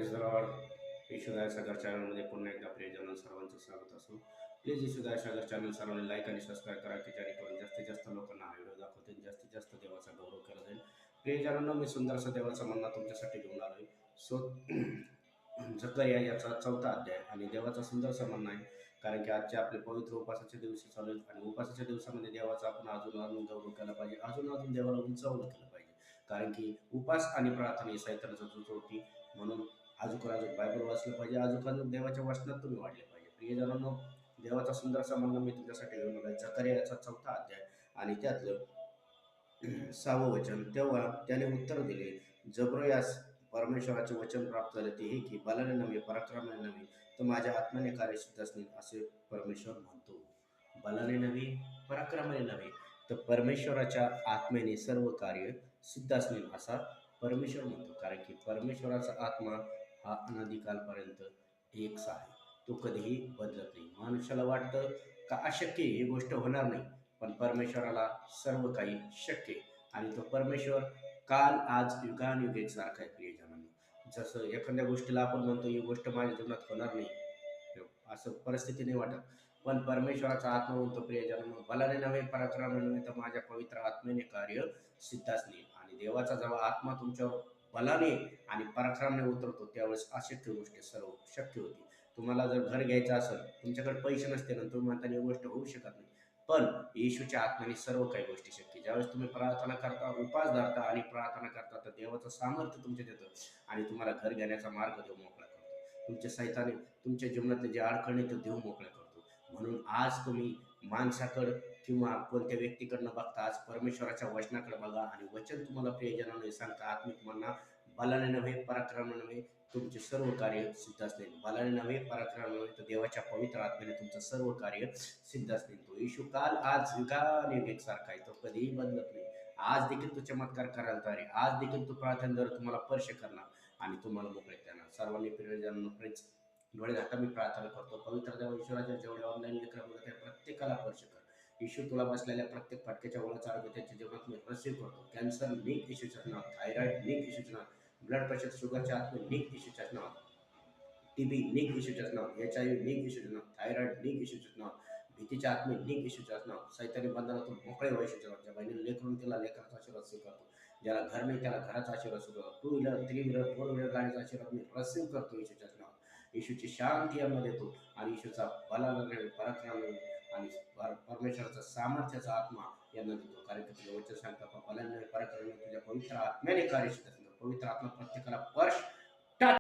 Praise the lord. Yeshudaya Sagar चॅनलमध्ये पुन्हा एकदा प्रियजन सर्वांचं स्वागत असो. प्लीज येशूदाय सागर चॅनल सर्वांनी लाईक आणि सबस्क्राईब करा की जेणेकरून जास्तीत जास्त लोकांना हा व्हिडिओ दाखवतील, जास्तीत जास्त देवाचा गौरव केला जाईल. प्रियजनांनो, मी सुंदरसा देवाचा मन्ना तुमच्यासाठी घेऊन आलोय. सो जकरिया याचा 4था अध्याय आणि देवाचा सुंदरसा मन्ना आहे. कारण की आजचे आपले पवित्र उपासाचे दिवस चालू आहेत आणि उपासाच्या दिवसामध्ये देवाचा आपण अजून गौरव केला पाहिजे, अजून देवाला उंचावलं केलं पाहिजे. कारण की उपास आणि प्रार्थना ही सैतानाचा होती. म्हणून अजून बायबल वाचलं पाहिजे, अजून देवाच्या वचनात तुम्ही वाढले पाहिजे. प्रियजनांनो, देवाचा सुंदरसा म्हणणं मी तुमच्यासाठी घेऊन आलोय. जकरियाचा 4था अध्याय आणि त्यातलं 6वं वचन. तेव्हा त्याने उत्तर दिले, जबरयास परमेश्वराचे वचन प्राप्त झाले, ते हे की बलाने नव्हे पराक्रमाने नव्हे तर माझ्या आत्म्याने कार्यसिद्ध असतील असे परमेश्वर म्हणतो. बलाने नव्हे पराक्रमाने नव्हे तर परमेश्वराच्या आत्म्याने सर्व कार्य सिद्ध असतील असा परमेश्वर म्हणतो. कारण की परमेश्वराचा आत्मा हा अनादिकालपर्यंत एकसा आहे, तो कधीही बदलत नाही. मनुष्याला वाटतं का अशक्य ही गोष्ट होणार नाही, पण परमेश्वराला सर्व काही शक्य आहे. आणि तो परमेश्वर काल आज युगानुयुग एकसारखा आहे. प्रियजनांनो, जसं एखाद्या गोष्टीला आपण म्हणतो ही गोष्ट माझ्या जीवनात होणार नाही, असं परिस्थिती नाही वाटत, पण परमेश्वराचा आत्मा म्हणतो, प्रियजनांनो, बलाने नव्हे पराक्रमाने नव्हे तर माझ्या पवित्र आत्म्याने कार्य सिद्ध असणे. आणि देवाचा जेव्हा आत्मा तुमच्यावर बलाने आणि पराक्रमाने उतरतो त्यावेळेस अशक्य गोष्टी सर्व शक्य होती. तुम्हाला जर घर घ्यायचं असेल, तुमच्याकडे पैसे नसते ना, तुम्ही म्हणता ही गोष्ट होऊ शकत नाही, पण येशूच्या आत्म्याने सर्व काही गोष्टी शक्य. ज्यावेळेस तुम्ही प्रार्थना करता, उपास धरता आणि प्रार्थना करता, तर देवाचं सामर्थ्य तुमच्या देतं आणि तुम्हाला घर घेण्याचा मार्ग देव मोकळा करतो. तुमच्या सैताने तुमच्या जीवनातले जे अडखळे ते देव मोकळा करतो. म्हणून आज तुम्ही माणसाकडं किंवा कोणत्या व्यक्तीकडनं बघता, आज परमेश्वराच्या वचनाकडे बघा आणि वचन तुम्हाला प्रियजनांनो सांगता, आत्मिक म्हणा, बलाने नव्हे पराक्रमाने नव्हे तुमचे सर्व कार्य सिद्ध असतील. बलाने नव्हे पराक्रमाने नव्हे तर देवाच्या पवित्र आत्म्याने तुमचं सर्व कार्य सिद्ध असतील. तो येशू काल आज युगानुयुग एकसारखा आहे, तो कधीही बदलत नाही. आज देखील तो चमत्कार करायला तयार आहे. आज देखील तो प्रार्थनेद्वारे तुम्हाला स्पर्श करणार आणि तुम्हाला मोकळे करणार. सर्वांनी प्रियजनांनो प्लीज डोळे झाका, मी प्रार्थना करतो. पवित्र देव ईश्वराच्या जेवढे ऑनलाईन लेकरं बघत आहे प्रत्येकाला स्पर्श कर. येशू तुला बसलेल्या प्रत्येक फटक्याच्या ओळाचा आरोग्य त्यांच्या जीवनात मी रिसीव्ह करतो. कॅन्सर निघ येशूच्या नावात, थायरॉइड निघ येशूच्या नावात, ब्लड प्रेशर शुगरच्या आत्मे निघ येशूच्या नावात, टीबी निघ येशूच्याच नावात, HIV निघ येशूच्या नावात, थायरॉइड निघ येशूच्याच नावात, भीतीच्या आत्मे निघ येशूच्याच नावात, सैतानी बंधनातून मोकळे व्हा येशूच्या नावात. ज्या बहिणीला लेकरून तिला लेकराचा आशीर्वाद स्वीकारतो, ज्याला घर नाही त्याला घराचा आशीर्वाद स्वीकारतो, 2 व्हीलर 3 व्हीलर 4 व्हीलर गाडीचा आशीर्वाद मी रिसीव्ह करतो येशूच्याच नावात. येशूची शांती यांना देतो आणि येशूचा बलाने पराक्रम आणि परमेश्वराचा सामर्थ्याचा आत्मा यांना देतो. कारण की तुझ्या वचन सांगता, बलाने पराक्रम तुझ्या पवित्र आत्म्याने कार्यसिद्ध असणार. पवित्र आत्मा प्रत्येकाला स्पर्श